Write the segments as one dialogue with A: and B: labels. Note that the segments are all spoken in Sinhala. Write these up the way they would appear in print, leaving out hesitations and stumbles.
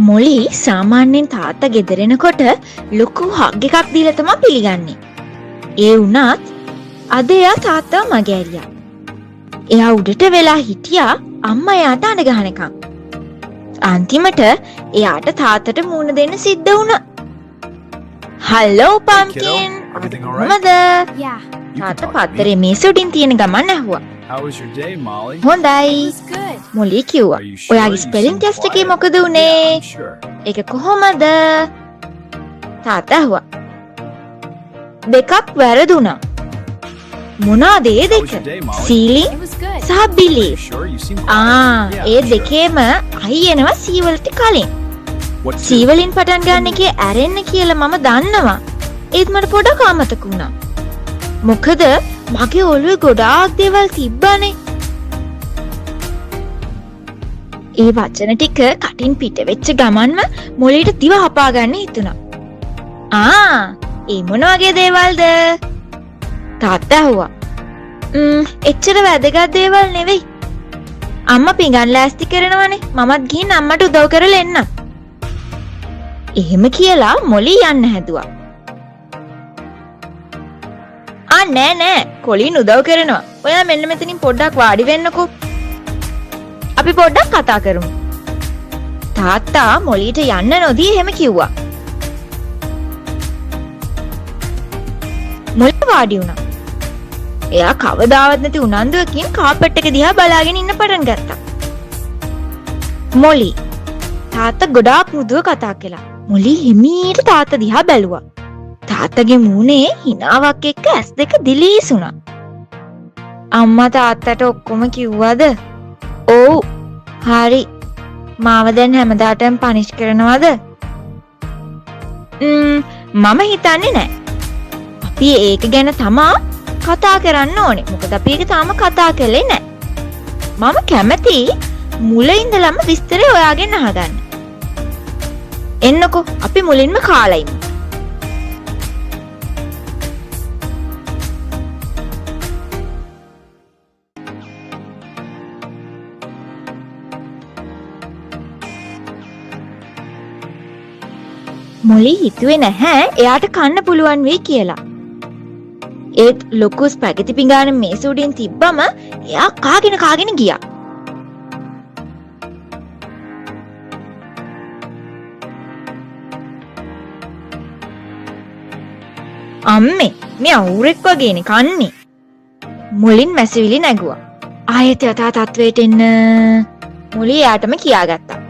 A: මොලි සාමාන්‍යයෙන් තාත්තා ගෙදර එනකොට ලොකු හග් එකක් දීලා තමයි පිළිගන්නේ. ඒ වුණත් අද එයා තාත්තා මගේ ඇරියා. එයා උඩට වෙලා හිටියා අම්මා එයාට අඬ ගහනකම්. අන්තිමට එයාට තාත්තට මූණ දෙන්න සිද්ධ වුණා. "හලෝ පම්කින්." "මොකද?"
B: Yeah.
A: තාත්තා පත්තරේ මේස උඩින් තියෙන ගමන් ඇහුවා.
C: How was your day, Molly?
A: "හොඳයි."
B: It was good.
A: මොලි කිව්වා. "ඔයාගේ ස්පෙලිං ටෙස්ට් එකේ මොකද
C: Yeah,
A: උනේ?"
C: I'm sure.
A: "ඒක කොහොමද?" තාත්තා ඇහුවා. "දෙකක් වැරදුනා." "මොනවාද ඒ
C: How was
A: දෙක?"
C: your day, Molly?
A: "සීලිං
B: It was good.
A: සහ බිලි."
C: You sure? You seem quiet. Yeah,
A: A
C: sure.
A: දෙකේම අයි එනවා සී වලට කලින්.
C: What's
A: සී වලින් පටන් ගන්න එකේ ඇරෙන්න කියලා මම දන්නවා. ඒත් මට පොඩක් අමතක වුණා. මොකද මගේ ඔළුවේ ගොඩාක් දේවල් තිබ්බනේ. ඒ වචන ටික කටින් පිට වෙච්ච ගමන්ම මොළේට දිව හපා ගන්න හිතුණා. ඒ මොන වගේ දේවල්ද? තාත්තා ඇහුවා. එච්චර වැදගත් දේවල් නෙවෙයි. අම්මා පිඟන් ලෑස්ති කරනවනේ. මමත් ගිහින් අම්මට උදව් කරලා එන්නම්. එහෙම කියලා මොලි යන්න හැදුවා. නෑ කොලින් උදව් කරනවා. ඔයා මෙන්න මෙතනින් පොඩ්ඩක් වාඩි වෙන්නකෝ. අපි පොඩ්ඩක් කතා කරමු. තාත්තා මොලිට යන්න නොදී එහෙම කිව්වා. මොලි වාඩි වුණා. එයා කවදාවත් නැති උනන්දුවකින් කාපට් එක දිහා බලාගෙන ඉන්න පටන් ගත්තා. මොලි තාත්තා ගොඩාක් මෘදුව කතා කළා. මොලි හිමීට තාත්තා දිහා බැලුවා. තාත්තගේ මූණේ හිනාවක් එක්ක ඇස් දෙක දිලීසුණා. "අම්මා තාත්තට ඔක්කොම කිව්වද?" "ඔව්." "හරි. මාව දැන් හැමදාටම පනිෂ් කරනවද?" මම හිතන්නේ නෑ. අපි ඒක ගැන තමා කතා කරන්න ඕනේ. මොකද අපි ඒක තාම කතා කළේ නෑ. මම කැමති මුල ඉඳලම විස්තරය ඔයාගෙන් අහගන්න. එන්නකෝ අපි මුලින්ම කාලා ඉමු. මොලි හිතුවේ නැහැ එයාට කන්න පුළුවන් වෙයි කියලා. ඒත් ලොකු ස්පැගටි පිඟාන මේස උඩින් තිබ්බම එයා කාගෙන ගියා. "අම්මේ මේ අවුරෙක් වගේනේ කන්නේ." මුලින් මැසිවිලි නැගුවා. "ආයෙත් යථා තත්වයට එන්න." මුලි එයාටම කියාගත්තා.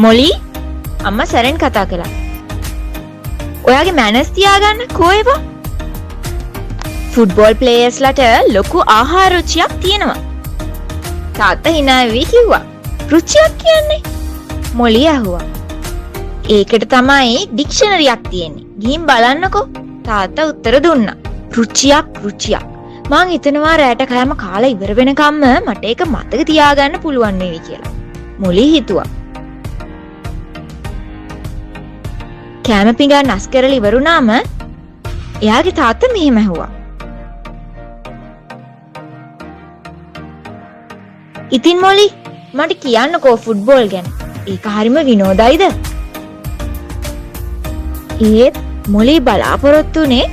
A: "මොලි අම්මා සැරෙන් කතා කළා. ඔයාගේ මැනර්ස් තියාගන්න කොහෙවා? ෆුට්බෝල් ප්ලේයර්ස්ලට ලොකු ආහාර රුචියක් තියෙනවා." තාත්තා hina වෙවි කිව්වා. "රුචියක් කියන්නේ?" මොලි ඇහුවා. "ඒකට තමයි ඩික්ෂනරියක් තියෙන්නේ. ගිහින් බලන්නකෝ." තාත්තා උත්තර දුන්නා. රුචියක්. මං හිතනවා රැට කෑම කාලා ඉවර වෙනකම්ම මට ඒක මතක තියාගන්න පුළුවන් වේවි කියලා. මොලි හිතුවා. කෑම පිඟාන නස් කරලා ඉවරුනාම එයාගේ තාත්තා මෙහෙම ඇහුවා. "ඉතින් මොලි මට කියන්නකෝ ෆුට්බෝල් ගැන. ඒක හරිම විනෝදයිද?" ඒත් මොලි බලාපොරොත්තුනේ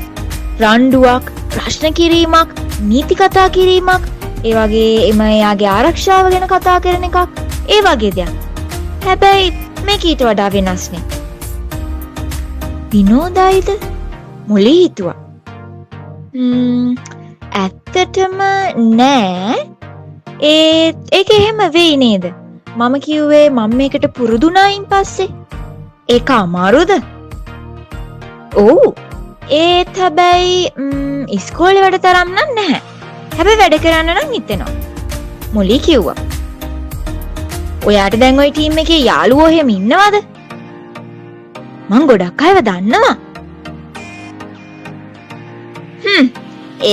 A: රණ්ඩුවක්, ප්‍රශ්න කිරීමක්, නීති කතා කිරීමක්, ඒ වගේම එයාගේ ආරක්ෂාව ගැන කතා කරන එකක්, ඒ වගේ දෙයක්. හැබැයි මේක ඊට වඩා වෙනස්නේ. විනෝදයිද? මොලි හිතුවා. ඇත්තටම නෑ. ඒක එහෙම වෙයි නේද? මම කිව්වේ මම මේකට පුරුදුනායින් පස්සේ. ඒක අමාරුද? ඔව්. ඒත් හැබැයි ඉස්කෝලේ වැඩ තරම් නම් නැහැ. හැබැයි වැඩ කරන්න නම් හිතෙනවා. මොලි කිව්වා. "ඔයාට දැන් ওই ටීම් එකේ යාළුවෝ එහෙම ඉන්නවද?" "මං ගොඩක් අයව දන්නවා."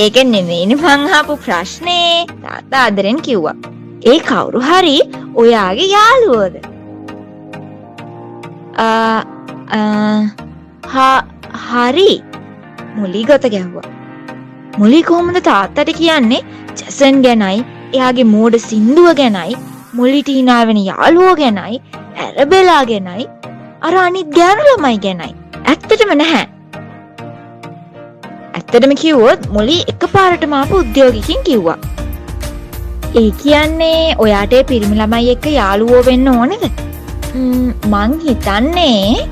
A: "ඒක නෙමෙයිනේ මං අහපු ප්‍රශ්නේ." තාත්තා ආදරෙන් කිව්වා. "ඒ කවුරු හරි ඔයාගේ යාළුවෝද?" හරි." මොලි ගත ගැහුවා. මුලි කොහොමද තාත්තට කියන්නේ ජැසන් ගැනයි, එයාගේ මෝඩ සින්දුව ගැනයි, මුලිට hina වෙන යාළුවෝ ගැනයි, ඇරබෙලා ගැනයි, අර අනිත් ගෑනු ළමයි ගැනයි. ඇත්තටම නැහැ. ඇත්තටම කිව්වොත් මුලි එකපාරටම ආපු උද්‍යෝගිකින් කිව්වා. ඒ කියන්නේ ඔයාට පිරිමි ළමයි එක්ක යාළුවෝ වෙන්න ඕනද? මං හිතන්නේ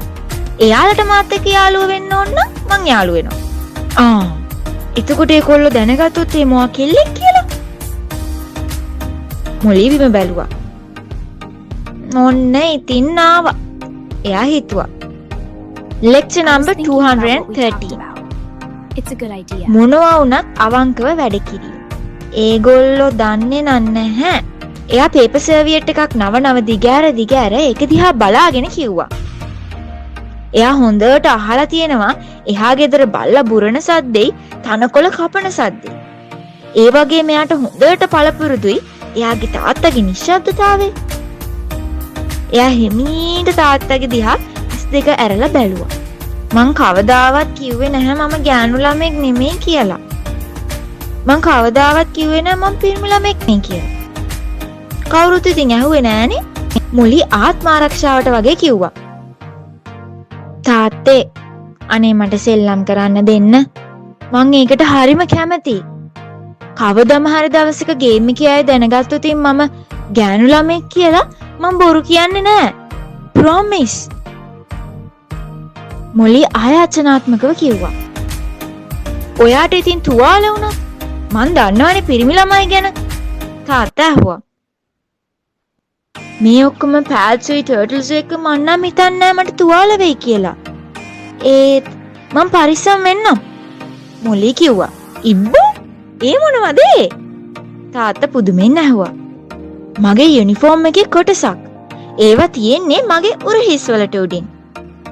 A: එයාලට මාත් එක්ක යාළුවෝ වෙන්න ඕන නම් මං යාළුව වෙනවා. එතකොට ඒගොල්ලෝ දැනගත්තොත් ඒ මොවා කෙල්ලෙක් කියලා. මුලි බිම බැලුවා. ඔන්න ඉතින් ආවා. එයා හිතුවා. lecture number 213.
B: It's a good idea.
A: මොනවා වුණත් අවංකව වැඩ කිරීම. ඒගොල්ලෝ දන්නේ නැහැ. එයා පේපර් සර්වියට් එකක් නව දිග ඇර ඒක දිහා බලාගෙන කිව්වා. එයා හොඳට අහලා තියෙනවා එහා ගෙදර බල්ලා බුරන සද්දෙයි තනකොළ කපන සද්දෙයි. ඒ වගේ මෙයාට හොඳට පළපුරුදුයි එයාගේ තාත්තගේ නිශ්ශබ්දතාවය. එයා හිමීට තාත්තගේ දිහා ඇස් දෙක ඇරලා බැලුවා. මං කවදාවත් කිව්වේ නැහැ මම ගෑනු ළමෙක් නෙමෙයි කියලා. මං කවදාවත් කිව්වේ නැහැ මම පිරිමි ළමෙක් නේ කියලා. කවුරුත් ඉතින් ඇහුවේ නෑනේ. මුලි ආත්ම ආරක්ෂාවට වගේ කිව්වා. තාත්තේ අනේ මට සෙල්ලම් කරන්න දෙන්න. මං ඒකට හරිම කැමතියි. කවදම හරි දවසක ගේම් එකේ අය දැනගත්තොත් මම ගෑනු ළමෙක් කියලා මං බොරු කියන්නේ නෑ. ප්‍රොමිස්. මුලි ආයාචනාත්මකව කිව්වා. ඔයාට ඉතින් තුවාල වුණා. මං දන්නවනේ පිරිමි ළමයි ගැන. තාත්තා ඇහුවා. මේ ඔක්කොම පැට්සුයි ටර්ටල්ස් එක්ක මං නම් හිතන්නේ නෑ මට තුවාල වෙයි කියලා. ඒත් මං පරිස්සම් වෙන්නම්. මුලි කිව්වා. ඉබ්බෝ ඒ මොනවද? තාත්තා පුදුමෙන් ඇහුවා. මගේ යුනිෆෝම් එකේ කොටසක්. ඒවා තියෙන්නේ මගේ උරහිස් වලට උඩින්.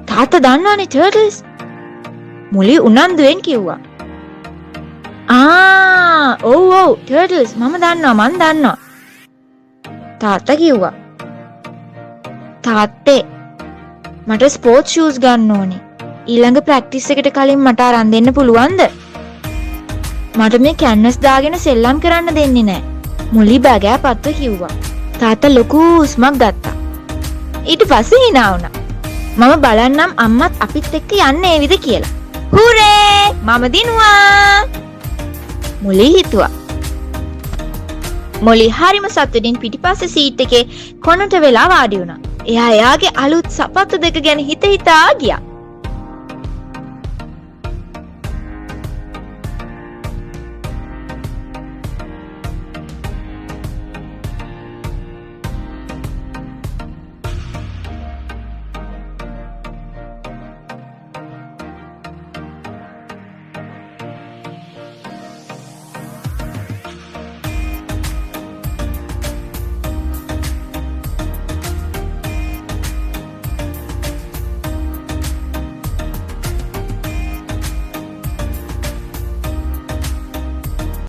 A: තාත්තා දන්නවනේ ටර්ටල්ස්. මුලි උනන්දුවෙන් කිව්වා. ඔව් ටර්ටල්ස් මම දන්නවා. තාත්තා කිව්වා. තාත්තේ මට ස්පෝර්ට්ස් ෂූස් ගන්න ඕනේ. ඊළඟ ප්‍රැක්ටිස් එකට කලින් මට අරන් දෙන්න පුළුවන්ද? මට මේ කැන්වස් දාගෙන සෙල්ලම් කරන්න දෙන්නේ නැහැ. මුලි බගෑපත්ව කිව්වා. තාත්තා ලොකු හුස්මක් ගත්තා. ඊට පස්සේ hina වුණා. මම බලන්නම් අම්මත් අපිත් එක්ක යන්න ඒවිද කියලා. හුරේ! මම දිනුවා! මුලි හිතුවා. මුලි හරිම සතුටින් පිටිපස්සේ සීට් එකේ කොනට වෙලා වාඩි වුණා. එයා එයාගේ අලුත් සපත්තු දෙක ගැන හිතා ගියා.